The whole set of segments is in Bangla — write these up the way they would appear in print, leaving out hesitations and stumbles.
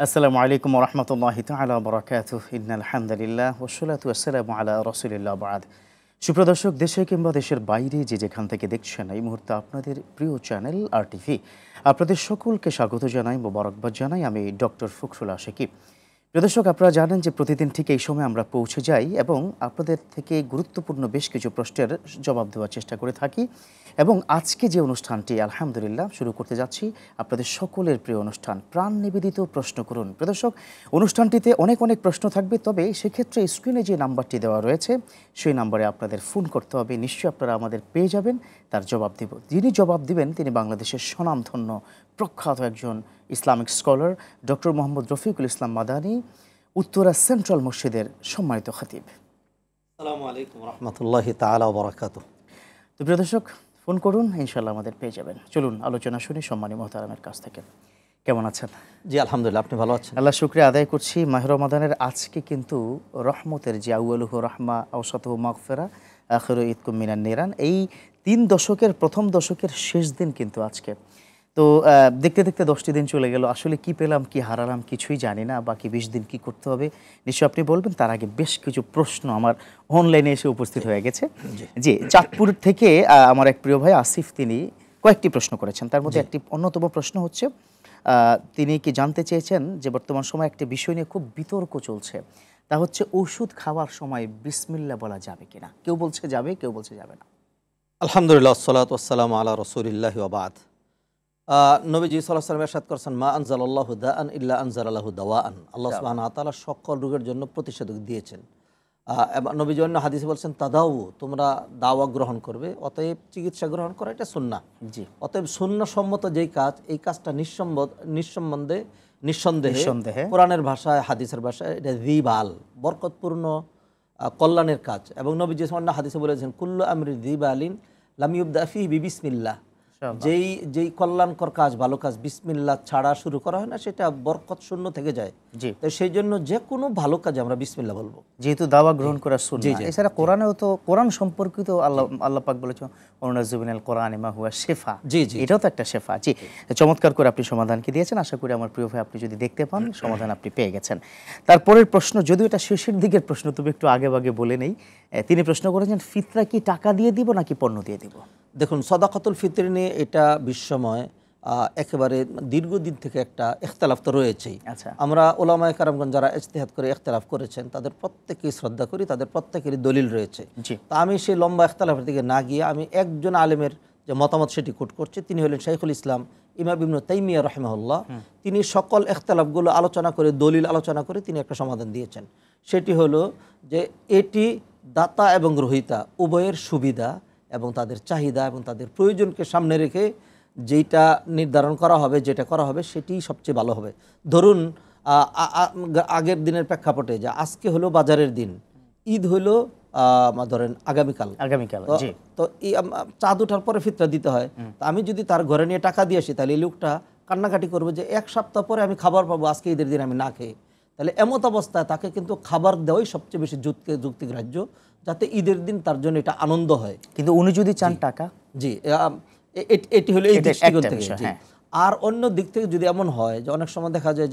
আসসালামু আলাইকুম ওয়া রাহমাতুল্লাহি তাআলা ওয়া বারাকাতুহু ইন্নাল হামদালিল্লাহ ওয়াসসালাতু ওয়াসসালামু আলা রাসূলিল্লাহ বা'দ। সুপ্রিয় দর্শক, দেশে কিংবা দেশের বাইরে যে যেখান থেকে দেখছেন এই মুহূর্তে আপনাদের প্রিয় চ্যানেল RTV আপনাদের সকলকে স্বাগত জানাই, মোবারকবাদ জানাই। আমি ডক্টর ফখরুল আশিকি। প্রিয় দর্শক, আপনারা জানেন যে প্রতিদিন ঠিক এই সময় আমরা পৌঁছে যাই এবং আপনাদের থেকে গুরুত্বপূর্ণ বেশ কিছু প্রশ্নের জবাব দেওয়ার চেষ্টা করে থাকি। এবং আজকে যে অনুষ্ঠানটি আলহামদুলিল্লাহ শুরু করতে যাচ্ছি, আপনাদের সকলের প্রিয় অনুষ্ঠান প্রাণ নিবেদিত প্রশ্ন করুন। প্রিয় দর্শক, অনুষ্ঠানটিতে অনেক প্রশ্ন থাকবে, তবে সেক্ষেত্রে স্ক্রিনে যে নাম্বারটি দেওয়া রয়েছে সেই নাম্বারে আপনাদের ফোন করতে হবে। নিশ্চয়ই আপনারা আমাদের পেয়ে যাবেন, তার জবাব দেব। যিনি জবাব দিবেন তিনি বাংলাদেশের স্বনামধন্য প্রখ্যাত একজন Islamic scholar doctor Mohammad Rafiqul Islam Madani, Uttara central মসজিদের সম্মানিত খতিব। আসসালামু আলাইকুম ওয়া রাহমাতুল্লাহি তাআলা ওয়া বারাকাতুহু। তো প্রিয় দর্শক, ফোন করুন, ইনশাআল্লাহ আমাদের পেয়ে যাবেন। চলুন আলোচনা শুনি সম্মানী মুহতারামের কাছ থেকে। কেমন আছেন? জি আলহামদুলিল্লাহ, আপনি ভালো আছেন? আল্লাহ শুকরিয়া আদায় করছি। মাহে রমাদানের আজকে কিন্তু রহমতের যে আউয়ালুহু রাহমা আওসাতুহু মাগফিরা আখিরু ইতকুম মিনান নিরান, এই 3 দশকের প্রথম দশকের শেষ দিন কিন্তু আজকে। তো দেখতে দেখতে 10টি দিন চলে গেল। আসলে কি পেলাম কি হারালাম কিছুই জানি না। বাকি 20 দিন কি করতে হবে নিশ্চয়ই আপনি বলবেন। তার আগে বেশ কিছু প্রশ্ন আমার অনলাইনে এসে উপস্থিত হয়ে গেছে। জি, চাঁদপুর থেকে আমার এক প্রিয় ভাই আসিফ, তিনি কয়েকটি প্রশ্ন করেছেন। তার মধ্যে একটি অন্যতম প্রশ্ন হচ্ছে, তিনি কি জানতে চেয়েছেন যে বর্তমান সময়ে একটি বিষয় নিয়ে খুব বিতর্ক চলছে, তা হচ্ছে ওষুধ খাওয়ার সময় বিসমিল্লাহ বলা যাবে কিনা। কেউ বলছে যাবে, কেউ বলছে যাবে না। আলহামদুলিল্লাহ, আসসালাতু ওয়াসসালামু আলা রাসূলিল্লাহি ওয়া বা'দ। নবীজি সাল্লাল্লাহু আলাইহি ওয়াসাল্লাম ইরশাদ করেছেন, মা আনজালাল্লাহু দাআন ইল্লা আনজালা লাহু দাওয়াআন। আল্লাহ সুবহানাহু ওয়া তাআলা সকল রোগের জন্য প্রতিষেধক দিয়েছেন। এবং নবীজি অন্য হাদিসে বলছেন, তাদাউ, তোমরা দাওয়া গ্রহণ করবে, অতএব চিকিৎসা গ্রহণ করা এটা সুন্নাহ। জি, অতএব সুন্নাহসম্মত যেই কাজ, এই কাজটা নিঃসন্দেহে কোরআনের ভাষায়, হাদিসের ভাষায় এটা যিবাল, বরকতপূর্ণ কল্যাণের কাজ। এবং নবীজি অন্য হাদিসে বলেছেন, কুল্লু আমরি যিবালিন লাম ইউবদা ফিহি বিসমিল্লাহ। যেই কল্যাণকর কাজ, ভালো কাজ বিসমিল্লাহ ছাড়া শুরু করা হয় না, সেটা বরকত শূন্য থেকে যায়। তো সেই জন্য যে কোনো ভালো কাজে আমরা বিসমিল্লাহ বলবো, যেহেতু দাওয়া গ্রহণ করা সুন্নাহ। এছাড়া কোরআনেও তো কোরআন সম্পর্কিত আল্লাহ পাক বলেছেন, ওয়ানাজ্জিলুমিনাল কোরআনি মা হুয়া শিফা। এটাও তো একটা শিফা। জি, চমৎকার করে আপনি সমাধান কি দিয়েছেন। আশা করি আমার প্রিয় ভাই, আপনি যদি দেখতে পান সমাধান আপনি পেয়ে গেছেন। তারপরের প্রশ্ন, যদিও এটা শেষের দিকের প্রশ্ন, তবে একটু আগে বলে নেই। তিনি প্রশ্ন করেছেন, ফিতরা কি টাকা দিয়ে দিব নাকি পণ্য দিয়ে দিব? দেখুন, সাদাকাতুল ফিতর নিয়ে এটা বিশ্বময় একেবারে দীর্ঘদিন থেকে একটা ইখতিলাফ তো রয়েছেই। আমরা উলামায়ে কেরামগণ যারা ইজতিহাদ করে ইখতিলাফ করেছেন, তাদের প্রত্যেককেই শ্রদ্ধা করি, তাদের প্রত্যেকেরই দলিল রয়েছে। তা আমি সেই লম্বা ইখতিলাফের দিকে না গিয়ে আমি একজন আলেমের যে মতামত সেটি কোট করছি। তিনি হলেন শাইখুল ইসলাম ইমাম ইবনে তাইমিয়া রাহিমাহুল্লাহ। তিনি সকল ইখতিলাফগুলো আলোচনা করে, দলিল আলোচনা করে তিনি একটা সমাধান দিয়েছেন। সেটি হলো যে এটি দাতা এবং গ্রহীতা উভয়ের সুবিধা এবং তাদের চাহিদা এবং তাদের প্রয়োজনকে সামনে রেখে যেটা নির্ধারণ করা হবে, যেটা করা হবে সেটিই সবচেয়ে ভালো হবে। ধরুন, আগের দিনের প্রেক্ষাপটে যে আজকে হলো বাজারের দিন, ঈদ হলো ধরেন আগামীকাল। তো এই চাঁদ ওঠার পরে ফিতরা দিতে হয়। তা আমি যদি তার ঘরে নিয়ে টাকা দিয়ে আসি, তাহলে এই লোকটা কান্নাকাটি করবে যে 1 সপ্তাহ পরে আমি খাবার পাবো, আজকে ঈদের দিন আমি না খেয়ে। তাহলে এমত অবস্থায় তাকে কিন্তু খাবার দেওয়াই সবচেয়ে বেশি যুক্তিগ্রাহ্য, যাতে ঈদের দিন তার জন্য এটা আনন্দ হয়। কিন্তু উনি যদি চান টাকা, জি, এটি হলো এই দৃষ্টিকোণ থেকে। আর অন্য দিক থেকে যদি এমন হয় যে অনেক সময় দেখা যায়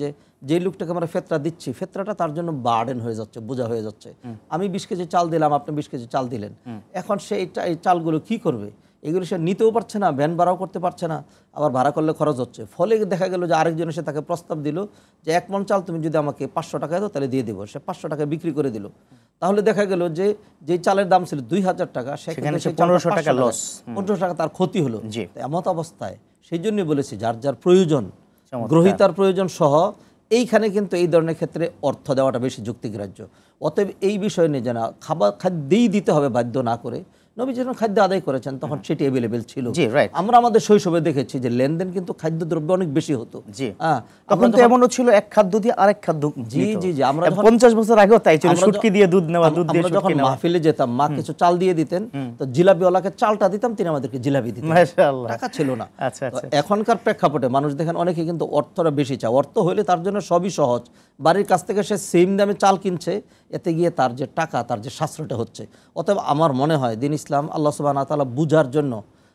যে লোকটাকে আমরা ফেতরা দিচ্ছি, ফেতরাটা তার জন্য বার্ডেন হয়ে যাচ্ছে, বোঝা হয়ে যাচ্ছে। আমি 20 কেজি চাল দিলাম, আপনি 20 কেজি চাল দিলেন, এখন সে এই চালগুলো কি করবে? এগুলো সে নিতেও পারছে না, ভ্যান ভাড়াও করতে পারছে না, আবার ভাড়া করলে খরচ হচ্ছে। ফলে দেখা গেল যে আরেকজন এসে তাকে প্রস্তাব দিল যে 1 মণ চাল তুমি যদি আমাকে 500 টাকায় দাও তাহলে দিয়ে দেবো। সে 500 টাকায় বিক্রি করে দিল। তাহলে দেখা গেল যে চালের দাম ছিল 2000 টাকা, সেখানে 1500 টাকা লস, 1500 টাকা তার ক্ষতি হলো। এমত অবস্থায় সেই জন্যই বলেছি, যার যার প্রয়োজন, গ্রহীতার প্রয়োজন সহ এইখানে কিন্তু এই ধরনের ক্ষেত্রে অর্থ দেওয়াটা বেশি যুক্তিগ্রাহ্য। অতএব এই বিষয় নিয়ে যেন খাদ্যেই দিতে হবে বাধ্য না করে, নবী যখন খাদ্য আদায় করেছেন তখন সেটি অ্যাভেলেবেল ছিল। আমরা আমাদের শৈশবে দেখেছি যে লেনদেন কিন্তু খাদ্যদ্রব্য অনেক বেশি হতো। তখন তো এমনও ছিল এক খাদ্য দিয়ে আরেক খাদ্য। জি, আমরা 50 বছর আগেও তাই ছিল, শুটকি দিয়ে দুধ নেওয়া, দুধ দিয়ে শুটকি নেওয়া। যখন মাহফিলে যেতাম, মা কিছু চাল দিয়ে দিতেন, তো জিলাপিওয়ালাকে চালটা দিতাম, তিনি আমাদেরকে জিলাপি দিতেন। মাশাআল্লাহ, টাকা ছিল না। এখনকার প্রেক্ষাপটে মানুষ দেখেন অনেকে কিন্তু অর্থটা বেশি চায়। অর্থ হলে তার জন্য সবই সহজ। বাড়ির কাছ থেকে সে সেম দামে চাল কিনছে, এতে গিয়ে তার যে টাকা, তার যে সাশ্রয়টা হচ্ছে। অতএব আমার মনে হয় দিন ইসলাম আল্লাহ সুবহানাহু ওয়া তাআলা বুঝার জন্য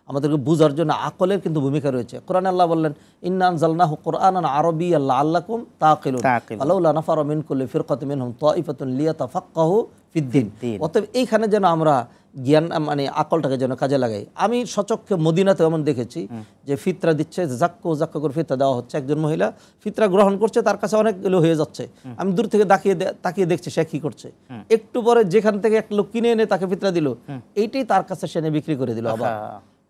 আমাদেরকে বুঝার জন্য আকলের কিন্তু ভূমিকা রয়েছে। কোরআনে আল্লাহ বললেন ইন্না আনজালনাহু কুরআনান আরাবিয়্যান লাআল্লাকুম তাকিলুন আলাউলা নাফারা মিন কুল্লি ফিরকাতিন মিনহুম তাইফাতুন লিয়াতাফাক্কাহু ফিদ্দিন। অতএব এইখানে যেন আমরা জ্ঞান মানে আকলটাকে যেন কাজে লাগাই। আমি সচক্ষে মদিনাতে এমন দেখেছি যে ফিতরা দিচ্ছে, জাক্কা করে ফিতরা দেওয়া হচ্ছে, একজন মহিলা ফিতরা গ্রহণ করছে, তার কাছে অনেকগুলো হয়ে যাচ্ছে, আমি দূর থেকে তাকিয়ে দেখছি সে কি করছে। একটু পরে যেখান থেকে একটা লোক কিনে এনে তাকে ফিতরা দিল, এইটাই তার কাছে সে বিক্রি করে দিল আবার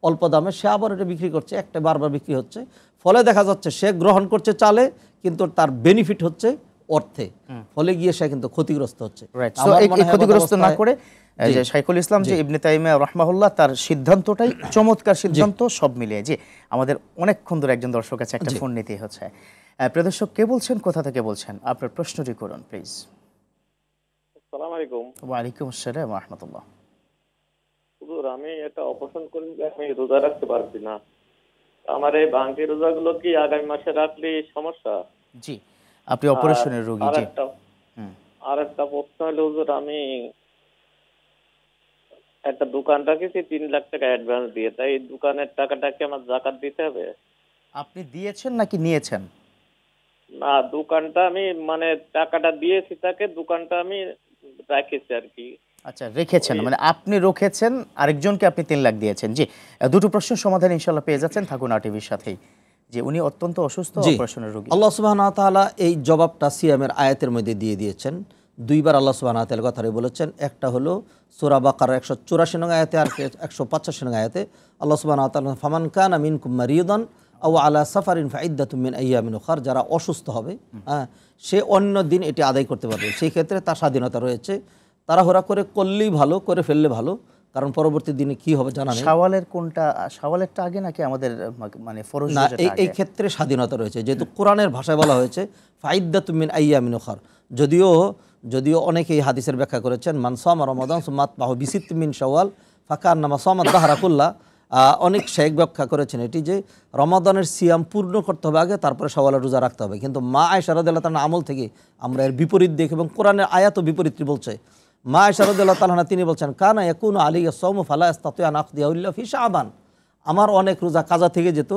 অল্প দামে, সে আবার এটা বিক্রি করছে, একটা বারবার বিক্রি হচ্ছে। ফলে দেখা যাচ্ছে সে গ্রহণ করছে চালে, কিন্তু তার বেনিফিট হচ্ছে অর্থে, ফলে গিয়ে সে কিন্তু ক্ষতিগ্রস্ত হচ্ছে। ক্ষতিগ্রস্ত না করে যে শাইখুল ইসলাম যে ইবনে তাইমিয়া রাহমাহুল্লাহ তার সিদ্ধান্তটাই চমৎকার সিদ্ধান্ত, সব মিলিয়ে। যে আমাদের অনেকক্ষণ ধরে একজন দর্শক আছে, একটা ফোন নিতেই হচ্ছে। প্রিয় দর্শক, কে বলছেন, কোথা থেকে বলছেন, আপনার প্রশ্নটি করুন প্লিজ। আসসালামু আলাইকুম। ওয়া আলাইকুম আসসালাম ওয়া রাহমাতুল্লাহ। হুজুর, আমি একটা অপারেশন করে আমি রোজা রাখতে পারছি না। আমার এই বাকি রোজাগুলো কি আগামী মাসে রাখলে সমস্যা? জি, আপনি অপারেশনের রোগী। জি, আর একটা প্রশ্ন হলো হুজুর, আমি একটা দোকান রাখেছি, 3 লাখ টাকা অ্যাডভান্স দিয়ে, তাই এই দোকানের টাকাটা কি আমার যাকাত দিতে হবে? আপনি দিয়েছেন নাকি নিয়েছেন? না, দোকানটা আমি মানে টাকাটা দিয়েছি তাকে, দোকানটা আমি রাখেছি আর কি। আচ্ছা, রেখেছেন মানে আপনি রেখেছেন, আরেকজনকে আপনি 3 লাখ দিয়েছেন। জি, দুটো প্রশ্নের সমাধান ইনশাআল্লাহ পেয়ে যাচ্ছেন, থাকুন আরটিভির সাথেই। যে উনি অত্যন্ত অসুস্থ, অপারেশনের রোগী। আল্লাহ সুবহানাহু ওয়া তাআলা এই জবাবটা সিয়ামের আয়াতের মধ্যে দিয়ে দিয়েছেন। দুইবার আল্লাহ সুবহানাহু ওয়া তাআলা কথাই বলেছেন। একটা হলো সূরা বাকারার 184 নং আয়াতে, আর 185 নং আয়াতে আল্লাহ সুবহানাহু ওয়া তাআলা ফামান কানা মিনকুম মারিদান আও আলা সাফারিন ফাইদ্দাতুম মিন আইয়ামিন উখার, যারা অসুস্থ হবে, সে অন্য দিন এটি আদায় করতে পারবে। সেই ক্ষেত্রে তার স্বাধীনতা রয়েছে। তাড়াহুড়া করে করলেই ভালো, করে ফেললে ভালো, কারণ পরবর্তী দিনে কি হবে জানা নেই। শাওয়ালের কোনটা, শাওয়ালেরটা আগে নাকি আমাদের মানে ফরজ? না, এই ক্ষেত্রে স্বাধীনতা রয়েছে, যেহেতু কোরআনের ভাষায় বলা হয়েছে ফাইদ্দাতুম মিন আইয়ামিন উখার। যদিও অনেকেই হাদিসের ব্যাখ্যা করেছেন মান সামা রমাদান সুম্মা আতবাহু বিসিত্তিন মিন শাওয়াল ফাকান্নামা সামা দাহরা কুল্লাহ। অনেক শেখ ব্যাখ্যা করেছেন এটি যে রমাদানের সিয়াম পূর্ণ করতে হবে আগে, তারপরে শাওয়ালের রোজা রাখতে হবে। কিন্তু মা আয়েশা রাদিয়াল্লাহু তাআলা আমল থেকে আমরা এর বিপরীত দেখি, এবং কোরআনের আয়াতও বিপরীতটি বলছে। মা আয়েশা রাদিয়াল্লাহু তাআলা তিনি বলছেন কানা ইয়াকুনু আলাইয়া সাওমু ফালা ইস্তাতিউ আন আখদিয়া ইল্লা ফি শাবান, আমার অনেক রোজা কাজা থেকে যেত,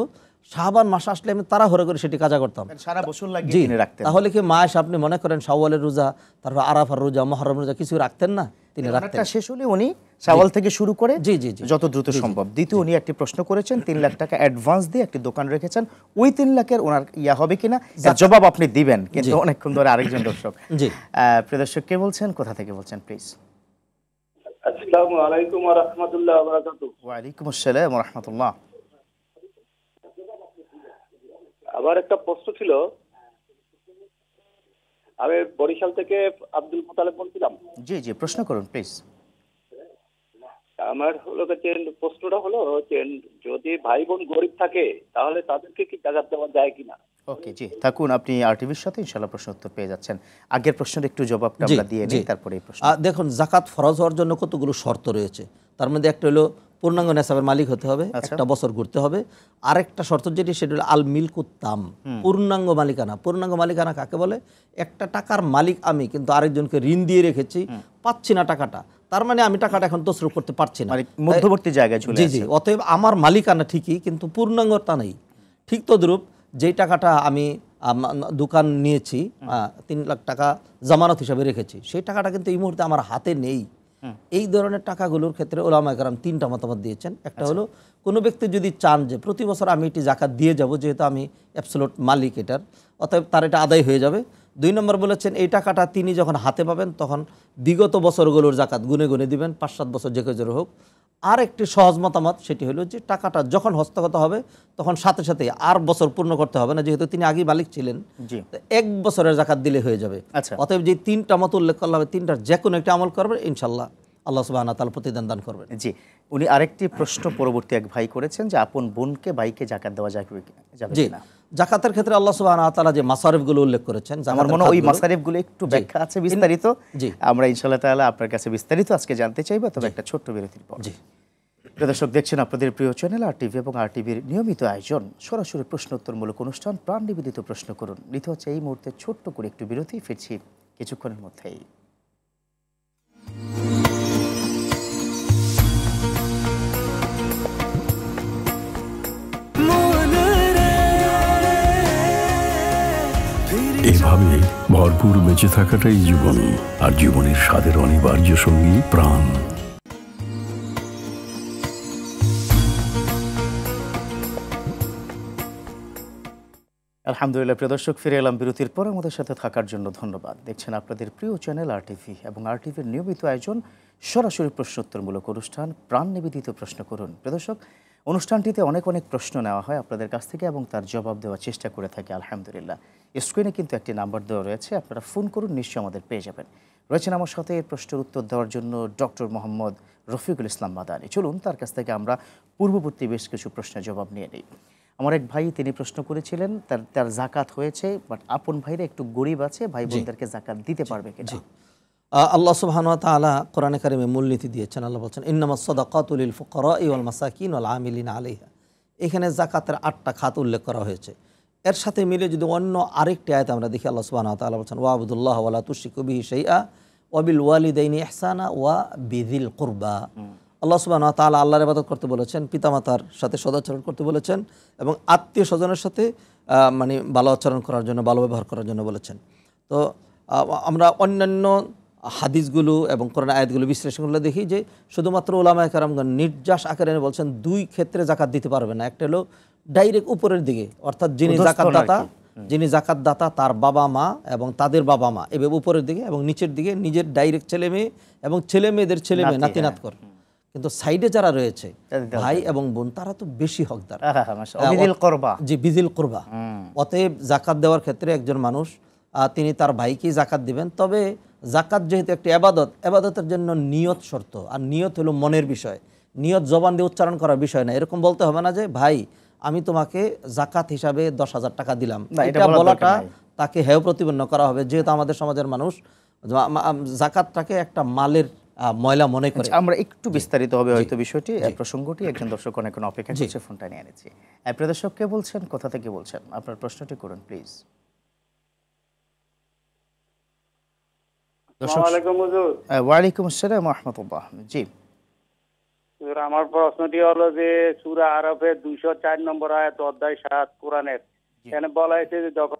শাবান মাস আসলে আমি তাড়াহুড়ো করে সেটি কাজা করতাম, সারা বছর লাগিয়ে তিনি রাখতেন। তাহলে কি মা আয়েশা আপনি মনে করেন শাওয়ালের রোজা, তারপর আরাফার রোজা, মুহররম রোজা কিছু রাখতেন না? তিনি রাখতেন। শেষ হলে উনি শাওয়াল থেকে শুরু করে জি যত দ্রুত সম্ভব। দ্বিতীয়, উনি একটি প্রশ্ন করেছেন, 3 লাখ টাকা অ্যাডভান্স দিয়ে একটি দোকান রেখেছেন, ওই 3 লাখের ওনার হবে কিনা জবাব আপনি দিবেন, কিন্তু অনেকক্ষণ ধরে আরেকজন দর্শক। জি, প্রিয় দর্শক, কে বলছেন, কোথা থেকে বলছেন প্লিজ? আসসালামু আলাইকুম ওয়া রাহমাতুল্লাহি ওয়া বারাকাতুহু। ওয়া আলাইকুম আসসালাম ওয়া রাহমাতুল্লাহ। আবার একটা প্রশ্ন ছিল, আমি বরিশাল থেকে আব্দুল মুতালেব বলছিলাম। জি জি, প্রশ্ন করুন প্লিজ। আমার হলো যে প্রশ্নটা হলো যে যদি ভাই বোন গরিব থাকে তাহলে তাদেরকে কি যাকাত দেওয়া যায় কিনা? ওকে, জি, থাকুন, আপনি আরটিভির সাথে ইনশাআল্লাহ প্রশ্ন উত্তর পেয়ে যাচ্ছেন। আগের প্রশ্নের একটু জবাবটা আমরা দিয়ে নিই, তারপরে এই প্রশ্ন। দেখুন, যাকাত ফরজ হওয়ার জন্য কতগুলো শর্ত রয়েছে। তার মধ্যে একটা হলো পূর্ণাঙ্গ নেসাবের মালিক হতে হবে, একটা বছর ঘুরতে হবে। আরেকটা শর্ত যেটি, সেটা হলো আল মিলকুত তাম, পূর্ণাঙ্গ মালিকানা। পূর্ণাঙ্গ মালিকানা কাকে বলে? একটা টাকার মালিক আমি, কিন্তু আরেকজনকে ঋণ দিয়ে রেখেছি, পাচ্ছি না টাকাটা, তার মানে আমি টাকাটা এখন তসরুফ করতে পারছি না, মধ্যবর্তী জায়গায় চলে আসে। জি, অতএব আমার মালিকানা ঠিকই, কিন্তু পূর্ণাঙ্গতা নেই। ঠিক তদ্রূপ যেই টাকাটা আমি দোকান নিয়েছি, 3 লাখ টাকা জামানত হিসাবে রেখেছি, সেই টাকাটা কিন্তু এই মুহূর্তে আমার হাতে নেই। এই ধরনের টাকাগুলোর ক্ষেত্রে ওলামায়ে কেরাম 3টা মতামত দিয়েছেন। একটা হলো, কোনো ব্যক্তি যদি চান যে প্রতি বছর আমি এটি যাকাত দিয়ে যাব, যেহেতু আমি অ্যাবসলিউট মালিক এটার, অতএব তার এটা আদায় হয়ে যাবে। 2 নম্বর বলেছেন, এই টাকাটা তিনি যখন হাতে পাবেন তখন বিগত বছরগুলোর যাকাত গুনে গুনে দিবেন, 5-7 বছর যে কেউ হোক। আর একটি সহজ মতামত, সেটি হলো যে টাকাটা যখন হস্তগত হবে তখন সাথে সাথে আর বছর পূর্ণ করতে হবে না, যেহেতু তিনি আগেই মালিক ছিলেন, 1 বছরের যাকাত দিলে হয়ে যাবে। অতএব যে 3টা মত উল্লেখ করলাম, 3টার যে কোনো একটা আমল করবেন, ইনশাল্লাহ আল্লাহ সুবহানাহু ওয়া তাআলা প্রতিদান দান করবেন। জি, উনি আরেকটি প্রশ্ন পরবর্তী এক ভাই করেছেন যে আপন বোনকে ভাইকে যাকাত দেওয়া যাবে কিনা? যাকাতের ক্ষেত্রে আল্লাহ সুবহানাহু ওয়া তাআলা যে মাসারিফগুলো উল্লেখ করেছেন, আমার মনে হয় ওই মাসারিফগুলো একটু ব্যাখ্যা আছে বিস্তারিত। আমরা ইনশাআল্লাহ তাআলা আপনার কাছে বিস্তারিত আজকে জানতে চাইবো, তবে একটা ছোট্ট বিরতির পর। জি, দর্শক, দেখছেন আপনাদের প্রিয় চ্যানেল আরটিভি এবং আরটিভির নিয়মিত আয়োজন সরাসরি প্রশ্ন উত্তরমূলক অনুষ্ঠান প্রাণ নিবেদিত প্রশ্ন করুন। নিতে হচ্ছে এই মুহূর্তে ছোট্ট করে একটু বিরতি, ফিরছি কিছুক্ষণের মধ্যেই। এভাবে ভরপুর বেঁচে থাকাটাই জীবন, আর জীবনের স্বাদের অনিবার্য সঙ্গী প্রাণ। আলহামদুলিল্লাহ, প্রিয় দর্শক, ফিরে এলাম বিরতির পর। আমাদের সাথে থাকার জন্য ধন্যবাদ। দেখছেন আপনাদের প্রিয় চ্যানেল RTV এবং RTVর নিয়মিত আয়োজন সরাসরি প্রশ্নোত্তরমূলক অনুষ্ঠান প্রাণ নিবেদিত প্রশ্ন করুন। প্রিয় দর্শক, অনুষ্ঠানটিতে অনেক প্রশ্ন নেওয়া হয় আপনাদের কাছ থেকে এবং তার জবাব দেওয়ার চেষ্টা করে থাকি আলহামদুলিল্লাহ। স্ক্রিনে কিন্তু একটি নাম্বার দেওয়া রয়েছে, আপনারা ফোন করুন, নিশ্চয়ই আমাদের পেয়ে যাবেন। রয়েছেন আমার সাথে প্রশ্নের উত্তর দেওয়ার জন্য ডক্টর মোহাম্মদ রফিকুল ইসলাম মাদানী। চলুন তার কাছ থেকে আমরা পূর্ববর্তী বেশ কিছু প্রশ্নের জবাব নিয়ে নিই। আমার এক ভাই, তিনি প্রশ্ন করেছিলেন তার জাকাত হয়েছে, বাট আপন ভাইরা একটু গরিব আছে, ভাই বোনদেরকে জাকাত দিতে পারবে কিনা? আল্লাহ সুবহানাহু ওয়া তাআলা কোরআনে কারিমে মূলনীতি দিয়েছেন। আল্লাহ বলছেন ইন্নামাস সাদাকাতু লিল ফুকারাই ওয়াল মাসাকিন ওয়াল আমিলিনা আলাইহা। এখানে জাকাতের 8টা খাত উল্লেখ করা হয়েছে। এর সাথে মিলে যদি অন্য আরেকটি আয়াত আমরা দেখি, আল্লাহ সুবহানাহু ওয়া তাআলা বলছেন ওয়াবুদুল্লাহ ওয়া লা তুশরিকু বিহি শাইআ ওয়া বিল ওয়ালিদাইনি ইহসানা ওয়া বিযিল কুরবা। আল্লাহ সুবহানাহু ওয়া তাআলা আল্লাহর ইবাদত করতে বলেছেন, পিতামাতার সাথে সদাচরণ করতে বলেছেন এবং আত্মীয় স্বজনের সাথে মানে ভালো আচরণ করার জন্য, ভালো ব্যবহার করার জন্য বলেছেন। তো আমরা অন্যান্য হাদিসগুলো এবং কোরআন আয়াতগুলো বিশ্লেষণগুলো দেখি যে শুধুমাত্র উলামায়ে কেরামগণ নির্যাস আকারে বলছেন দুই ক্ষেত্রে জাকাত দিতে পারবে না। একটা হলো ডাইরেক্ট উপরের দিকে, অর্থাৎ যিনি জাকাত দাতা তার বাবা মা এবং তাদের বাবা মা, এভাবে উপরের দিকে, এবং নিচের দিকে নিজের ডাইরেক্ট ছেলে মেয়ে এবং ছেলে মেয়েদের ছেলে মেয়ে নাতি নাতকর। কিন্তু সাইডে যারা রয়েছে ভাই এবং বোন, তারা তো বেশি হকদার, জি বিজিল কুরবা। অতএব জাকাত দেওয়ার ক্ষেত্রে একজন মানুষ তিনি তার ভাইকেই জাকাত দিবেন। তবে জাকাত যেহেতু একটি আবাদত, আবাদতের জন্য নিয়ত শর্ত, আর নিয়ত হলো মনের বিষয়। নিয়ত জবান দিয়ে উচ্চারণ করার বিষয় না। এরকম বলতে হবে না যে ভাই আমি তোমাকে জাকাত হিসাবে 10,000 টাকা দিলাম, এটা বলাটা তাকে হেয় প্রতিপন্ন করা হবে। যেহেতু আমাদের সমাজের মানুষ জাকাতটাকে একটা মালের ময়লা মনে করে। আমরা একটু বিস্তারিত হবে হয়তো বিষয়টি, প্রসঙ্গটি। একজন দর্শক অনেক অপেক্ষা করছে, ফোনটা নিয়ে এনেছি। প্রিয় দর্শক, কে বলছেন, কোথা থেকে বলছেন, আপনার প্রশ্নটি করুন প্লিজ। ওয়ালাইকুম আসসালাম ওয়া রাহমাতুল্লাহ। জি, আমার প্রশ্নটি হলো যে সূরা আরাফের 204 নম্বর আয়াত, অধ্যায় 7 কোরআনের, এখানে বলা হয়েছে যে যখন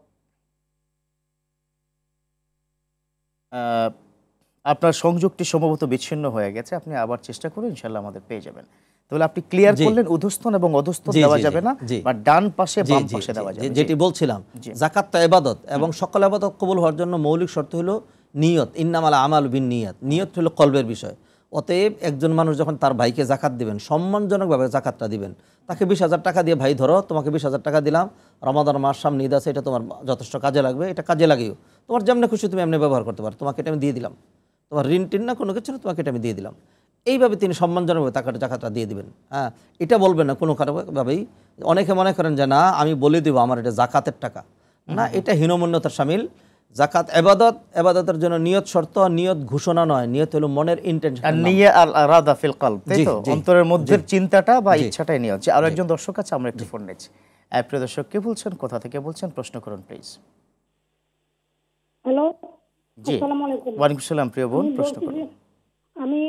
আপনার সংযোগটি সম্ভবত বিচ্ছিন্ন হয়ে গেছে, আপনি আবার চেষ্টা করুন, ইনশাআল্লাহ আমাদের পেয়ে যাবেন। তাহলে আপনি ক্লিয়ার করলেন উদ্ধস্তন এবং অধস্তন দেওয়া যাবে না, বা ডান পাশে বাম পাশে দেওয়া যাবে। যেটি বলছিলাম, যাকাত তো ইবাদত এবং সকল ইবাদত কবুল হওয়ার জন্য মৌলিক শর্ত হলো নিয়ত। ইন্নামাল আমালু বিন্নিয়াত। নিয়ত হলো কলবের বিষয়। অতএব একজন মানুষ যখন তার ভাইকে জাকাত দিবেন, সম্মানজনকভাবে জাকাতটা দিবেন। তাকে 20,000 টাকা দিয়ে, ভাই ধরো তোমাকে 20,000 টাকা দিলাম, রমাদান মাস সামনে ঈদ আছে, এটা তোমার যথেষ্ট কাজে লাগবে, এটা কাজে লাগিও, তোমার যেমনি খুশি তুমি এমনি ব্যবহার করতে পারো, তোমাকে এটা আমি দিয়ে দিলাম, তোমার ঋণ টিন না কোনো কিছু না, তোমাকে এটা আমি দিয়ে দিলাম। এইভাবে তিনি সম্মানজনকভাবে তাকে জাকাতটা দিয়ে দিবেন। হ্যাঁ, এটা বলবেন না কোনো কারণভাবেই। অনেকে মনে করেন যে না আমি বলে দেবো আমার এটা জাকাতের টাকা, না, এটা হীনমন্যতার শামিল। জাকাত ইবাদত, ইবাদতের জন্য নিয়ত শর্ত, নিয়ত ঘোষণা নয়। নিয়ত হলো মনের ইন্টেনশন, নিয়া আল ইরাদা ফিল কলব, তাই তো, অন্তরের মধ্যে চিন্তাটা বা ইচ্ছাটাই নিয়ত। আর একজন দর্শক আছে, আমরা একটু ফোন নিচ্ছি। প্রিয় দর্শক, কে বলছেন, কোথা থেকে বলছেন, প্রশ্ন করুন প্লিজ। হ্যালো, জি, আসসালামু আলাইকুম। ওয়ালাইকুম আসসালাম। প্রিয় বোন, প্রশ্ন করুন। আমি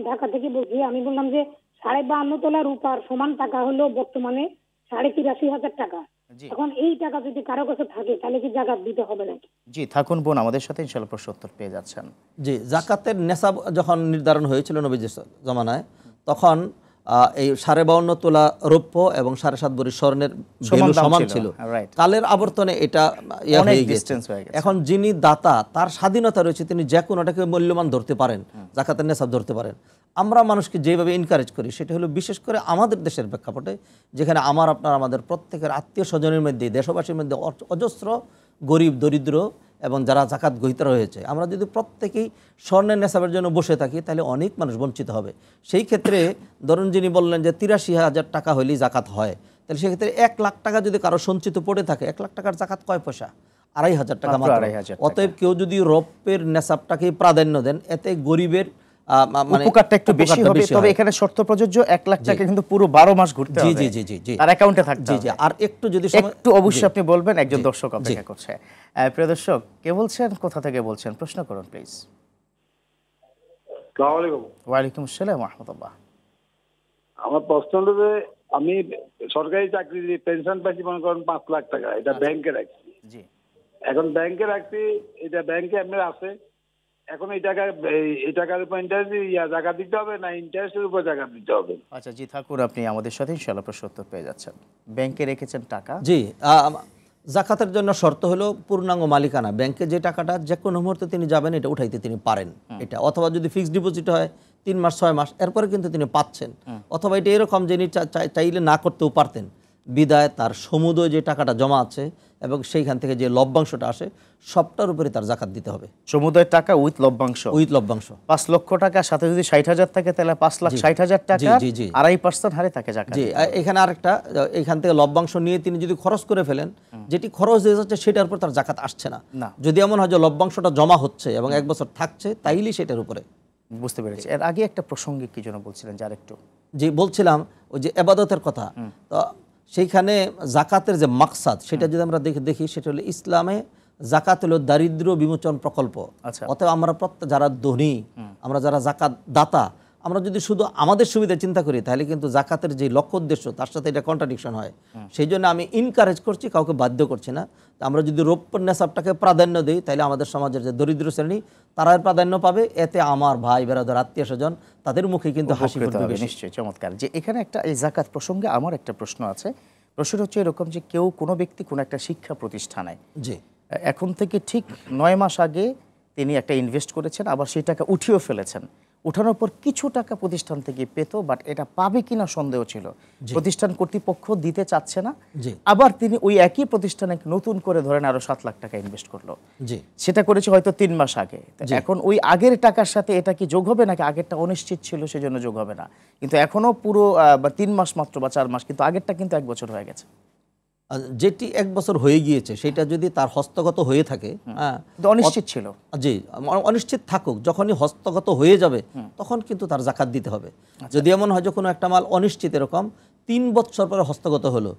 ঢাকা থেকে বলছি। আমি বললাম যে 52.5 তোলা রূপার সমান টাকা হলো বর্তমানে 83,500 টাকা। এখন এই টাকা যদি কারো কাছে থাকে তাহলে কি জাকাত দিতে হবে নাকি? জি, থাকুন বোন, আমাদের সাথে ইনশাআল্লাহ প্রশ্ন উত্তর পেয়ে যাচ্ছেন। জি, জাকাতের নেসাব যখন নির্ধারণ হয়েছিল নবীজির জমানায়, তখন এই 52.5 তোলা রৌপ্য এবং 7.5 ভরি স্বর্ণের সমান ছিল। কালের আবর্তনে এটা হয়ে গেছে। এখন যিনি দাতা, তার স্বাধীনতা রয়েছে, তিনি যে কোনোটাকে মূল্যমান ধরতে পারেন, জাকাতের নেসাব ধরতে পারেন। আমরা মানুষকে যেভাবে এনকারেজ করি সেটা হলো বিশেষ করে আমাদের দেশের প্রেক্ষাপটে, যেখানে আমাদের প্রত্যেকের আত্মীয় স্বজনের মধ্যে, দেশবাসীর মধ্যে অজস্র গরিব দরিদ্র এবং যারা জাকাত গ্রহীতা রয়েছে। আমরা যদি প্রত্যেকেই স্বর্ণের নেশাবের জন্য বসে থাকি তাহলে অনেক মানুষ বঞ্চিত হবে। সেই ক্ষেত্রে ধরুন যিনি বললেন যে 83,000 টাকা হলেই জাকাত হয়, তাহলে সেক্ষেত্রে 1 লাখ টাকা যদি কারো সঞ্চিত পড়ে থাকে, 1 লাখ টাকার জাকাত কয় পয়সা? 2,500 টাকা মাত্র। অতএব কেউ যদি রৌপ্যের নেশাবটাকে প্রাধান্য দেন, এতে গরিবের উপকারটা একটু বেশি হবে। তবে এখানে শর্ত প্রযোজ্য, 1 লাখ টাকা কিন্তু পুরো 12 মাস ঘুরতে হবে। জি জি জি জি, তার অ্যাকাউন্টে থাকতে হবে। আর একটু যদি একটু অবশ্যই আপনি বলবেন, একজন দর্শক অপেক্ষা করছে। প্রিয় দর্শক, কে বলছেন, কোথা থেকে বলছেন, প্রশ্ন করুন প্লিজ। আসসালামু আলাইকুম। ওয়ালাইকুম আসসালাম ওয়া রাহমাতুল্লাহ। আমার প্রশ্ন হলো যে আমি সরকারি চাকরি পেনশন পাইছি, মনে করেন 5 লাখ টাকা, এটা ব্যাংকে রাখছি। জি, এখন ব্যাংকে রাখছি, এটা ব্যাংকে এমনি আছে। এখন এই টাকার উপর ইন্টারেস্ট জাকাত দিতে হবে না ইন্টারেস্টের উপর জাকাত দিতে হবে? আচ্ছা জি ঠাকুর, আপনি আমাদের সাথে ইনশাআল্লাহ প্রশ্ন উত্তর পেয়ে যাচ্ছেন। ব্যাংকে রেখেছেন টাকা, জি, জাকাতের জন্য শর্ত হলো পূর্ণাঙ্গ মালিকানা। ব্যাংকে যে টাকাটা যে কোনো মুহূর্তে তিনি যাবেন এটা উঠাইতে তিনি পারেন, এটা। অথবা যদি ফিক্সড ডিপোজিট হয় 3 মাস 6 মাস, এরপরে কিন্তু তিনি পাচ্ছেন। অথবা এটা এরকম যে চাইলে না করতেও পারতেন, বিদায় তার সমুদয় যে টাকাটা জমা আছে এবং সেইখান থেকে যে লভ্যাংশটা আসে সবটার উপরে তার জাকাত দিতে হবে। সমুদয় টাকা উইথ লভ্যাংশ, 5 লক্ষ টাকা সাথে যদি 60,000 থাকে তাহলে 5,60,000 টাকা 2.5% হারে তাকে জাকাত। জি, এখানে আরেকটা, এখান থেকে লভ্যাংশ নিয়ে তিনি যদি খরচ করে ফেলেন, যেটি খরচ হয়ে যাচ্ছে সেটার উপর তার জাকাত আসছে না। যদি এমন হয় যে লভ্যাংশটা জমা হচ্ছে এবং 1 বছর থাকছে, তাইলেই সেটার উপরে। বুঝতে পেরেছি। এর আগে একটা প্রসঙ্গে কি যেন বলছিলেন, যার একটু। জি, বলছিলাম ওই যে ইবাদতের কথা। তো সেইখানে জাকাতের যে মাকসাদ সেটা যদি আমরা দেখি সেটা হলো ইসলামে জাকাত হলো দারিদ্র্য বিমোচন প্রকল্প। অতএব আমরা যারা ধনী, আমরা যারা জাকাত দাতা, আমরা যদি শুধু আমাদের সুবিধা চিন্তা করি তাহলে কিন্তু জাকাতের যে লক্ষ্য উদ্দেশ্য তার সাথে এটা কন্ট্রাডিকশন হয়। সেই জন্য আমি ইনকারেজ করছি, কাউকে বাধ্য করছি না। আমরা যদি রৌপ্য নেশাবটাকে প্রাধান্য দিই তাহলে আমাদের সমাজের যে দরিদ্র শ্রেণী তারা প্রাধান্য পাবে, এতে আমার ভাই বেরাদার আত্মীয় স্বজন তাদের মুখে কিন্তু হাসি ফুটবে। নিশ্চয়ই চমৎকার। যে এখানে একটা এই জাকাত প্রসঙ্গে আমার একটা প্রশ্ন আছে। প্রশ্ন হচ্ছে এরকম যে কেউ কোনো ব্যক্তি কোনো একটা শিক্ষা প্রতিষ্ঠানে, জি, এখন থেকে ঠিক 9 মাস আগে তিনি একটা ইনভেস্ট করেছেন, আবার সেই টাকা উঠিয়েও ফেলেছেন। উঠানোর পর কিছু টাকা প্রতিষ্ঠান থেকে পেত, বাট এটা পাবে কিনা সন্দেহ ছিল। প্রতিষ্ঠান কর্তৃপক্ষ দিতে চাচ্ছে না। আবার তিনি ওই একই প্রতিষ্ঠানে নতুন করে ধরেন আরো 7 লাখ টাকা ইনভেস্ট করলো, সেটা করেছে হয়তো 3 মাস আগে। এখন ওই আগের টাকার সাথে এটা কি যোগ হবে নাকি আগেরটা অনিশ্চিত ছিল সেজন্য যোগ হবে না? কিন্তু এখনো পুরো 3 মাস মাত্র বা 4 মাস, কিন্তু আগেরটা কিন্তু 1 বছর হয়ে গেছে। যেটি 1 বছর হয়ে গিয়েছে সেটা যদি তার হস্তগত হয়ে থাকে, অনিশ্চিত ছিল, জি, অনিশ্চিত থাকুক, যখনই হস্তগত হয়ে যাবে তখন কিন্তু তার জাকাত দিতে হবে। যদি এমন হয় যে কোনো একটা মাল অনিশ্চিত, এরকম 3 বছর পরে হস্তগত হলো,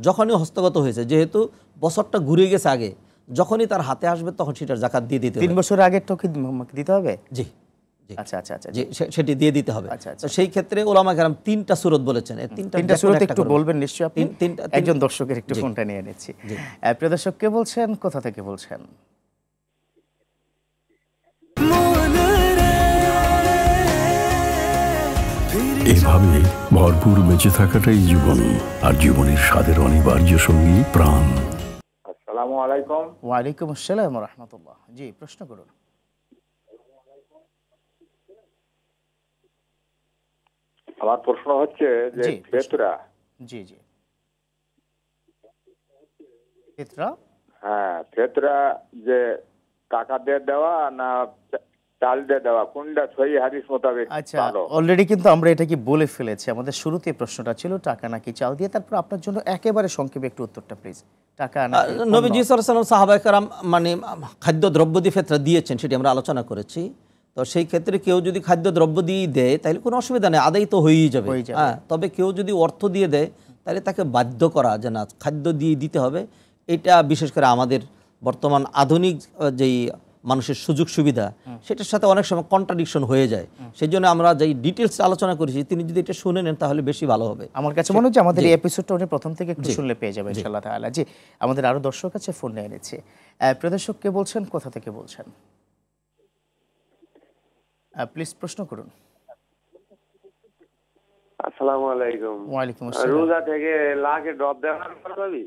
যখনই হস্তগত হয়েছে, যেহেতু বছরটা ঘুরে গেছে আগে, যখনই তার হাতে আসবে তখন সেটার জাকাত দিয়ে দিতে হবে। 3 বছর আগেরটা কি দিতে হবে? জি, আচ্ছা আচ্ছা আচ্ছা, সেটি দিয়ে দিতে হবে। তো সেই ক্ষেত্রে ওলামা কেরাম 3টা সূরত বলেছেন। এই 3টা সূরত একটু বলবেন নিশ্চয়ই আপনি? একজন দর্শকের একটু ফোনটা নিয়ে নিচ্ছি। প্রিয় দর্শক, কে বলছেন, কোথা থেকে বলছেন? এভাবে ভরপুর বেঁচে থাকাটাই জীবন, আর জীবনের স্বাদের অনিবার্য সঙ্গী প্রাণ। আসসালামু আলাইকুম। ওয়ালাইকুম আসসালাম ওয়া রাহমাতুল্লাহ। জি, প্রশ্ন করুন। আমার প্রশ্ন হচ্ছে যে ফিতরা, জি জি, ফিতরা, হ্যাঁ, ফিতরা যে টাকা দিয়ে দেওয়া না চাল দিয়ে দেওয়া, কোনটা সহি হাদিস মোতাবেক? আচ্ছা, অলরেডি কিন্তু আমরা এটা কি বলে ফেলেছি। আমাদের শুরুতে প্রশ্নটা ছিল টাকা নাকি চাল দিয়ে। তারপর আপনার জন্য একেবারে সংক্ষেপে একটু উত্তরটা প্লিজ। টাকা না, নবীজি সাল্লাল্লাহু আলাইহি ওয়াসাল্লাম সাহাবায়ে কেরাম মানে খাদ্য দ্রব্য দিয়ে ফিতরা দিয়েছেন, সেটি আমরা আলোচনা করেছি। তো সেই ক্ষেত্রে কেউ যদি খাদ্য দ্রব্য দিয়ে দেয় তাহলে কোনো অসুবিধা নেই, আদায় তো হয়েই যাবে। হ্যাঁ, তবে কেউ যদি অর্থ দিয়ে দেয় তাহলে তাকে বাধ্য করা যে না খাদ্য দিয়ে দিতে হবে, এটা বিশেষ করে আমাদের বর্তমান আধুনিক যেই মানুষের সুযোগ সুবিধা সেটার সাথে অনেক সময় কন্ট্রাডিকশন হয়ে যায়। সেই জন্য আমরা যেই ডিটেলস আলোচনা করেছি তিনি যদি এটা শুনে নেন তাহলে বেশি ভালো হবে। আমার কাছে মনে হচ্ছে আমাদের এই এপিসোডটা উনি প্রথম থেকে একটু শুনলে পেয়ে যাবেন ইনশাআল্লাহ তাআলা। জি, আমাদের আরো দর্শক আছে, ফোন নিয়ে নিচ্ছে। প্রিয় দর্শক, কে বলছেন, কোথা থেকে বলছেন? প্লিজ প্রশ্ন করুন। আসসালামু আলাইকুম। ওয়ালাইকুম আসসালাম। রোজা থেকে নাকে ড্রপ দেওয়া যাবে?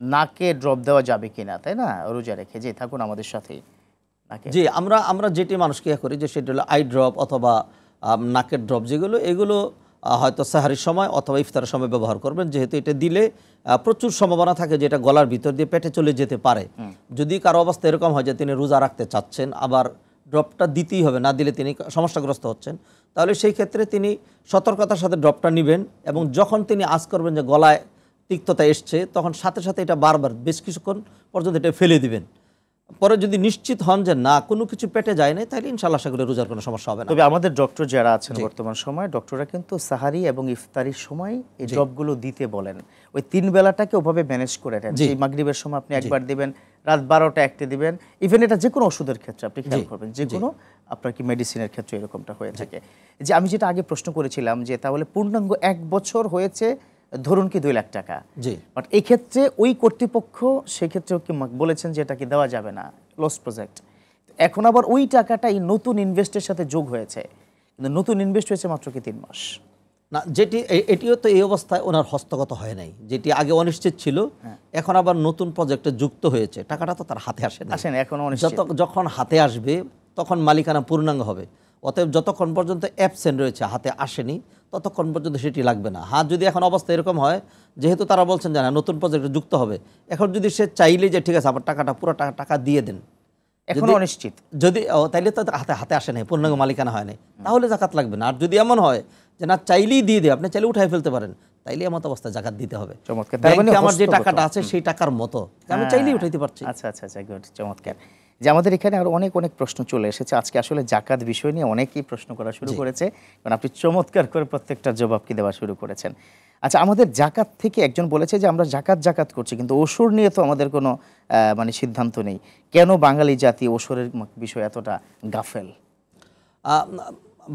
নাকে ড্রপ দেওয়া যাবে কিনা, তাই না, রোজা রেখে? জি, থাকুন আমাদের সাথেই। জি, আমরা যেটি মানুষকে করি যে সেটা হলো আই ড্রপ অথবা নাকের ড্রপ, যেগুলো এগুলো হয়তো সাহারির সময় অথবা ইফতারের সময় ব্যবহার করবেন, যেহেতু এটা দিলে প্রচুর সম্ভাবনা থাকে যে এটা গলার ভিতর দিয়ে পেটে চলে যেতে পারে। যদি কারো অবস্থা এরকম হয় যে তিনি রোজা রাখতে চাচ্ছেন, আবার ড্রপটা দিতেই হবে, না দিলে তিনি সমস্যাগ্রস্ত হচ্ছেন, তাহলে সেই ক্ষেত্রে তিনি সতর্কতার সাথে ড্রপটা নেবেন এবং যখন তিনি আঁচ করবেন যে গলায় তিক্ততা এসছে তখন সাথে সাথে এটা বারবার বেশ কিছুক্ষণ পর্যন্ত এটা ফেলে দিবেন। পরে যদি নিশ্চিত হন যে না কোনো কিছু পেটে যায় না তাহলে ইনশাআল্লাহ সেগুলো রোজার কোনো সমস্যা হবে না। তবে আমাদের ডক্টর যারা আছেন বর্তমান সময়, ডক্টররা কিন্তু সাহারি এবং ইফতারির সময় এই ড্রপগুলো দিতে বলেন। ওই 3 বেলাটাকে ওভাবে ম্যানেজ করে নেন। এই মাগরিবের সময় আপনি একবার দিবেন, রাত 12টা একটা দিবেন। ইভেন এটা যে কোনো ওষুধের ক্ষেত্রে আপনি খেয়াল করবেন, যে কোনো আপনার কি মেডিসিনের ক্ষেত্রে এরকমটা হয়ে থাকে। যে আমি যেটা আগে প্রশ্ন করেছিলাম যে তাহলে পূর্ণাঙ্গ 1 বছর হয়েছে ধরুন কি 2 লাখ টাকা, জি, বাট এই ক্ষেত্রে ওই কর্তৃপক্ষ সেক্ষেত্রেও কি বলেছেন যে এটা কি দেওয়া যাবে না, লস প্রজেক্ট। এখন আবার ওই টাকাটা এই নতুন ইনভেস্টের সাথে যোগ হয়েছে, কিন্তু নতুন ইনভেস্ট হয়েছে মাত্র কি 3 মাস। না, যেটি এটিও তো এই অবস্থায় ওনার হস্তগত হয় নাই, যেটি আগে অনিশ্চিত ছিল এখন আবার নতুন প্রজেক্টে যুক্ত হয়েছে, টাকাটা তো তার হাতে আসে না, এখন অনিশ্চিত। যখন হাতে আসবে তখন মালিকানা পূর্ণাঙ্গ হবে। অতএব যতক্ষণ পর্যন্ত অ্যাবসেন্ট রয়েছে, হাতে আসেনি, ততক্ষণ পর্যন্ত সেটি লাগবে না। যদি এখন অবস্থা এরকম হয়, যেহেতু তারা বলছেন যে না নতুন প্রজেক্টে যুক্ত হবে, এখন যদি সে চাইলে যে ঠিক আছে আমার টাকাটা পুরো টাকা দিয়ে দেন, এখন অনিশ্চিত, যদি তাইলে তো হাতে আসে নাই, পূর্ণাঙ্গ মালিকানা হয় নাই, তাহলে জাকাত লাগবে না। আর যদি এমন হয় যে না চাইলেই দিয়ে দেয়, আপনি চাইলে উঠাই ফেলতে পারেন, তাইলে এমন অবস্থায় জাকাত দিতে হবে। চমৎকার। আমার যে টাকাটা আছে সেই টাকার মতো আমি চাইলেই উঠাইতে পারছি। আচ্ছা আচ্ছা আচ্ছা, গুড, চমৎকার। যে আমাদের এখানে আরো অনেক প্রশ্ন চলে এসেছে আজকে, আসলে জাকাত বিষয় নিয়ে অনেকেই প্রশ্ন করা শুরু করেছে, কারণ আপনি চমৎকার করে প্রত্যেকটা জবাব কি দেওয়া শুরু করেছেন। আচ্ছা, আমাদের জাকাত থেকে একজন বলেছে যে আমরা জাকাত করছি, কিন্তু ওসর নিয়ে তো আমাদের কোনো সিদ্ধান্ত নেই, কেন বাঙালি জাতি ওসরের বিষয় এতটা গাফেল?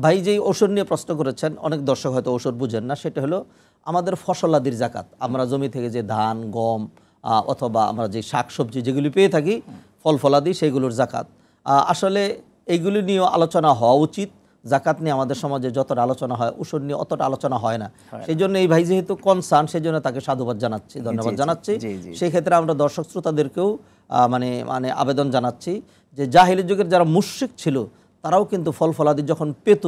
ভাই যেই ওসর নিয়ে প্রশ্ন করেছেন, অনেক দর্শক হয়তো ওসর বুঝেন না, সেটা হলো আমাদের ফসলাদির জাকাত। আমরা জমি থেকে যে ধান, গম অথবা আমরা যে শাকসবজি যেগুলি পেয়ে থাকি, ফল ফলাদি, সেগুলোর জাকাত। আসলে এইগুলি নিয়েও আলোচনা হওয়া উচিত। জাকাত নিয়ে আমাদের সমাজে যতটা আলোচনা হয়, ওসর নিয়ে অতটা আলোচনা হয় না। সেই জন্য এই ভাই যেহেতু কনসার্ন, সেই জন্য তাকে সাধুবাদ জানাচ্ছি, ধন্যবাদ জানাচ্ছি। সেই ক্ষেত্রে আমরা দর্শক শ্রোতাদেরকেও মানে আবেদন জানাচ্ছি যে জাহিলি যুগের যারা মুশরিক ছিল, তারাও কিন্তু ফল ফলাদি যখন পেত,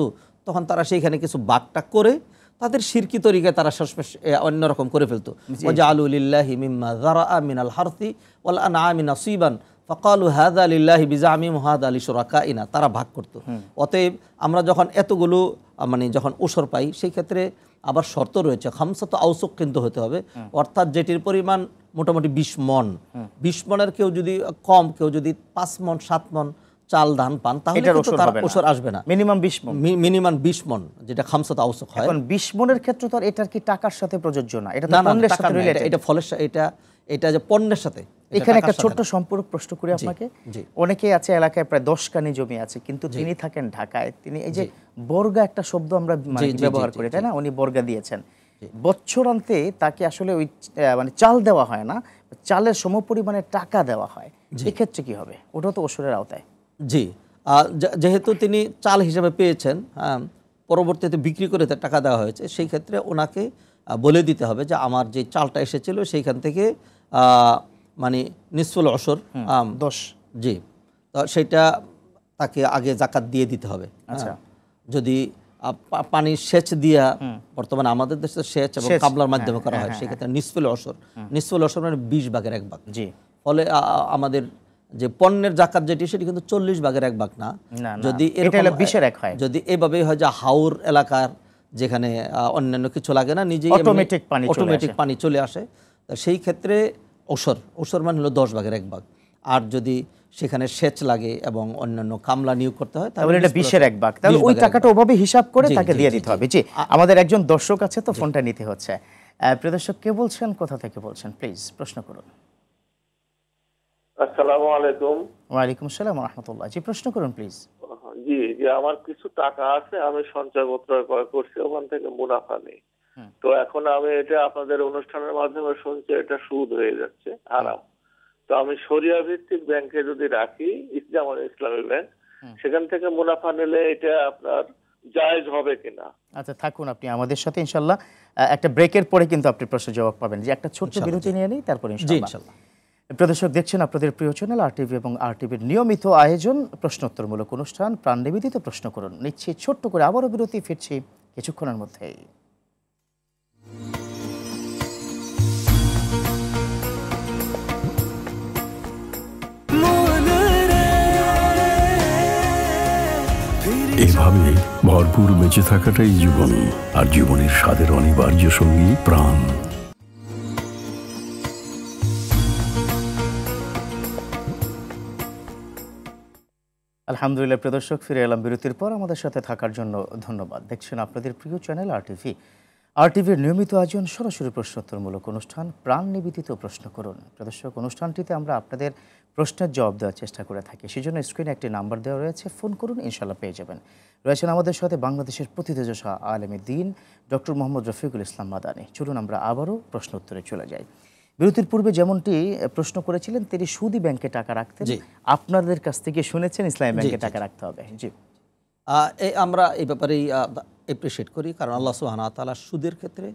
তখন তারা সেইখানে কিছু বাগটাক করে তাদের শিরকি তরিকায় তারা শেষমেশ অন্যরকম করে ফেলতো। ওয়াজআলু লিল্লাহি মিম্মা যারাআ মিনাল হারথি ওয়াল আনআমি নাসিবান ফাকালু হাযা লিল্লাহি বিজামিম হাযা লিশুরাকাইনা, তারা ভাগ করত। অতএব আমরা যখন এতগুলো যখন ওসর পাই, সেই ক্ষেত্রে আবার শর্ত রয়েছে, খামসাতু আউসুক কিন্তু হতে হবে, অর্থাৎ যেটির পরিমাণ মোটামুটি 20 মণ। 20 মণের কেউ যদি কম, কেউ যদি 5 মণ 7 মণ চাল ধান পান, তাহলে তার ওসর আসবে না। মিনিমাম 20 মণ, মিনিমাম 20 মণ, যেটা খামসাত আউসুক হয়। এখন 20 মণের ক্ষেত্রে তো এটার কি টাকার সাথে প্রযোজ্য না, এটা তো পণ্যের সাথে রিলেটেড। এটা ফলের এটা যে পণ্যের সাথে। এখানে একটা ছোট্ট সম্পর্ক প্রশ্ন করি আপনাকে। অনেকে আছে এলাকায় প্রায় 10 কানি জমি আছে, কিন্তু তিনি থাকেন ঢাকায়। তিনি এই যে বর্গা একটা শব্দ আমরা ব্যবহার করি, তাই না, উনি বর্গা দিয়েছেন। বছরান্তে তাকে আসলে ওই চাল দেওয়া হয় না, চালের সমপরিমাণে টাকা দেওয়া হয়, এক্ষেত্রে কি হবে? ওটা তো ওসরের আওতায়। জি, যেহেতু তিনি চাল হিসেবে পেয়েছেন, পরবর্তীতে বিক্রি করে টাকা দেওয়া হয়েছে, সেই ক্ষেত্রে ওনাকে বলে দিতে হবে যে আমার যে চালটা এসেছিল সেইখান থেকে নিসফুল ওসর 10, জি, তো সেটা তাকে আগে জাকাত দিয়ে দিতে হবে। আচ্ছা, যদি পানির সেচ দিয়া, বর্তমানে আমাদের দেশে সেচ এবং কাবলার মাধ্যমে করা হয়, সেক্ষেত্রে নিসফুল ওসর 20 ভাগের 1 ভাগ। জি, ফলে আমাদের যে পণ্যের জাকাত যেটি, সেটি কিন্তু 40 ভাগের 1 ভাগ না, যদি এরকম 20-এর 1 হয়। যদি এভাবেই হয় যে হাওর এলাকার যেখানে অন্যান্য কিছু লাগে না, নিজেই অটোমেটিক পানি চলে আসে, সেই ক্ষেত্রে ওসর মানে হলো 10 ভাগের 1 ভাগ। আর যদি সেখানে সেচ লাগে এবং অন্যান্য কামলা নিয়োগ করতে হয়, তাহলে এটা 20-এর 1 ভাগ। তাহলে ওই টাকাটা ওভাবে হিসাব করে তাকে দিয়ে দিতে হবে। জি, আমাদের একজন দর্শক আছে, তো ফোনটা নিতে হচ্ছে। প্রিয় দর্শক, কে বলছেন, কোথা থেকে বলছেন, প্লিজ প্রশ্ন করুন। আসসালামু আলাইকুম। ওয়ালাইকুম আসসালাম ওয়া রাহমাতুল্লাহ। জি, প্রশ্ন করুন প্লিজ। জি, আমার কিছু টাকা আছে, আমি সঞ্চয়পত্র করছি, ওখান থেকে মুনাফা নেই। তো এখন আমি এটা আপনাদের অনুষ্ঠানের মাধ্যমে শুনছি এটা সুদ হয়ে যাচ্ছে, হারাম। তো আমি শরিয়া ভিত্তিক ব্যাংকে যদি রাখি, যেমন ইসলামী ব্যাংক, সেখান থেকে মুনাফা নিলে এটা আপনার জায়েজ হবে কিনা? আচ্ছা, থাকুন আপনি আমাদের সাথে, ইনশাআল্লাহ একটা ব্রেকের পরে কিন্তু আপনি প্রশ্নের জবাব পাবেন। যে একটা ছোট্ট বিরতি নিয়ে নেই, তারপর ইনশাআল্লাহ। প্রিয় দর্শক, দেখছেন আপনাদের প্রিয় চ্যানেল আরটিভি এবং আরটিভির নিয়মিত আয়োজন প্রশ্নোত্তরমূলক অনুষ্ঠান প্রাণ নিবেদিত প্রশ্ন করুন। নিচ্ছি ছোট্ট করে আবারও বিরতি, ফিরছি কিছুক্ষণের মধ্যেই। এভাবে ভরপুর বেঁচে থাকাটাই জীবন, আর জীবনের স্বাদের অনিবার্য সঙ্গী প্রাণ। আলহামদুলিল্লাহ, প্রিয় দর্শক, ফিরে এলাম বিরতির পর। আমাদের সাথে থাকার জন্য ধন্যবাদ। দেখছেন আপনাদের প্রিয় চ্যানেল আরটিভি, আরটিভির নিয়মিত আয়োজন সরাসরি প্রশ্নোত্তরমূলক অনুষ্ঠান প্রাণ নিবেদিত প্রশ্ন করুন। প্রিয় দর্শক, অনুষ্ঠানটিতে আমরা আপনাদের প্রশ্নের জবাব দেওয়ার চেষ্টা করে থাকি। সেজন্য স্ক্রিনে একটি নাম্বার দেওয়া রয়েছে, ফোন করুন, ইনশাল্লাহ পেয়ে যাবেন। রয়েছেন আমাদের সাথে বাংলাদেশের প্রথিতযশা আলেমে দ্বীন ডক্টর মোহাম্মদ রফিকুল ইসলাম মাদানী। চলুন আমরা আবারও প্রশ্ন উত্তরে চলে যাই। বিরতির পূর্বে যেমনটি প্রশ্ন করেছিলেন, তিনি সুদী ব্যাংকে টাকা রাখতেন, আপনাদের কাছ থেকে শুনেছেন ইসলামী ব্যাংকে টাকা রাখতে হবে। জি, আমরা এই ব্যাপারেই অ্যাপ্রিসিয়েট করি, কারণ আল্লাহ সুবহানাহু ওয়া তাআলা সুদের ক্ষেত্রে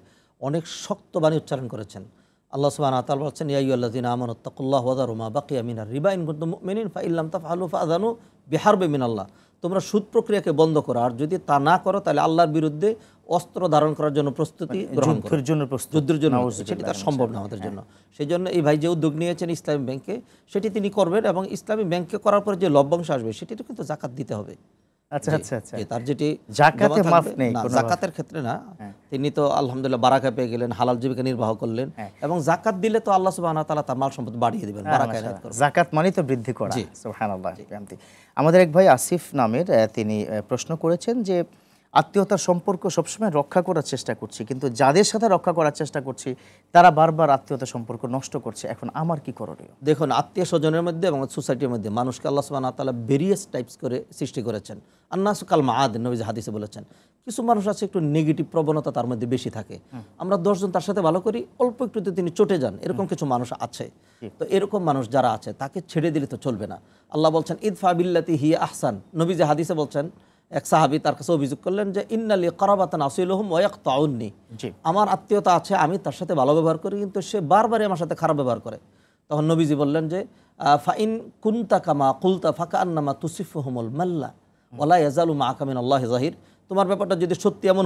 অনেক শক্ত বাণী উচ্চারণ করেছেন। আল্লাহ সুবহানাহু ওয়া তাআলা বলেছেন, ইয়া আইয়ুহাল্লাযীনা আমানুত্তাকুল্লাহ ওয়া যারু মা বাকিয়া মিনার রিবা ইন কুনতুম মুমিনিন ফা ইল্লাম তাফআলু ফাআযানু বিহারবিন মিনাল্লাহ। তোমরা সুদ প্রক্রিয়াকে বন্ধ করো, আর যদি তা না করো তাহলে আল্লাহর বিরুদ্ধে অস্ত্র ধারণ করার জন্য প্রস্তুতি গ্রহণ করো, যুদ্ধের জন্য। সেটি তার সম্ভব না আমাদের জন্য। সেই জন্য এই ভাই যে উদ্যোগ নিয়েছেন ইসলামী ব্যাংকে, সেটি তিনি করবেন, এবং ইসলামী ব্যাংকে করার পরে যে লভ্যাংশ আসবে সেটিতে কিন্তু জাকাত দিতে হবে। আচ্ছা আচ্ছা আচ্ছা, তার যেটি জাকাতে মাফ নেই, জাকাতের ক্ষেত্রে না। তিনি তো আলহামদুলিল্লাহ বারাকা পেয়ে গেলেন, হালাল জীবিকা নির্বাহ করলেন, এবং জাকাত দিলে তো আল্লাহ সুবহানাহু ওয়া তাআলা তার মাল সম্পদ বাড়িয়ে দিবেন, বারাকা এনায়েত করবেন। জাকাত মানে তো বৃদ্ধি করা। সুবহানাল্লাহ। আমাদের এক ভাই আসিফ নামের, তিনি প্রশ্ন করেছেন যে আত্মীয়তার সম্পর্ক সবসময় রক্ষা করার চেষ্টা করছি, কিন্তু যাদের সাথে রক্ষা করার চেষ্টা করছি তারা বারবার আত্মীয়তার সম্পর্ক নষ্ট করছে, এখন আমার কি করণীয়? দেখুন, আত্মীয় স্বজনের মধ্যে এবং সোসাইটির মধ্যে মানুষকে আল্লাহ সুবহানাহু ওয়া তাআলা ভেরিয়াস টাইপস করে সৃষ্টি করেছেন। আন্নাসু কাল মাআদিন, নবী হাদিসে বলেছেন। কিছু মানুষ আছে একটু নেগেটিভ প্রবণতা তার মধ্যে বেশি থাকে, আমরা 10 জন তার সাথে ভালো করি, অল্প একটুতে তিনি চটে যান, এরকম কিছু মানুষ আছে। তো এরকম মানুষ যারা আছে তাকে ছেড়ে দিলে তো চলবে না। আল্লাহ বলছেন ইদফা বিল্লাতি হিয়া আহসান। নবী হাদিসে বলছেন, এক সাহাবী তার কাছে অভিযোগ করলেন যে ইন্নালি কারাবাতান আসিলুহুম ওয়া ইয়াকতাউন্নি, আমার আত্মীয়তা আছে, আমি তার সাথে ভালো ব্যবহার করি, কিন্তু সে বারবারই আমার সাথে খারাপ ব্যবহার করে। তখন নবীজি বললেন যে ফাইন কুনতা কামা কুলতা ফাকান্নামা তুসিফুহুমুল মাল্লা ওয়ালা ইয়াজালু মাআকা মিনাল্লাহি যাহির। তোমার ব্যাপারটা যদি সত্যি এমন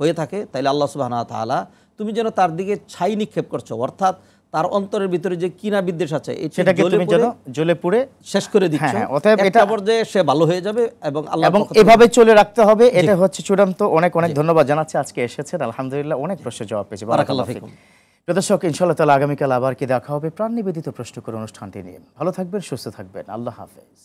হয়ে থাকে তাহলে আল্লাহ সুবহানাহু ওয়া তাআলা, তুমি যেন তার দিকে ছাই নিক্ষেপ করছো, অর্থাৎ তার অন্তরের ভিতরে যে কিনা বিদ্বেষ আছে সেটাকে তুমি যেন জ্বলে পুড়ে শেষ করে দিচ্ছ। অতএব এটা পর্যায়ে সে ভালো হয়ে যাবে, এবং আল্লাহ এবং এভাবে চলে রাখতে হবে। এটা হচ্ছে চূড়ান্ত। অনেক অনেক ধন্যবাদ জানাচ্ছি, আজকে এসেছেন, আলহামদুলিল্লাহ অনেক প্রশ্নের জবাব পেয়েছি। বারাকাল্লাহু ফিকুম। দর্শক, ইনশাআল্লাহ তাআলা আগামীকাল আবার কি দেখা হবে প্রাণ নিবেদিত প্রশ্ন করে অনুষ্ঠানটি নিয়ে। ভালো থাকবেন, সুস্থ থাকবেন, আল্লাহ হাফেজ।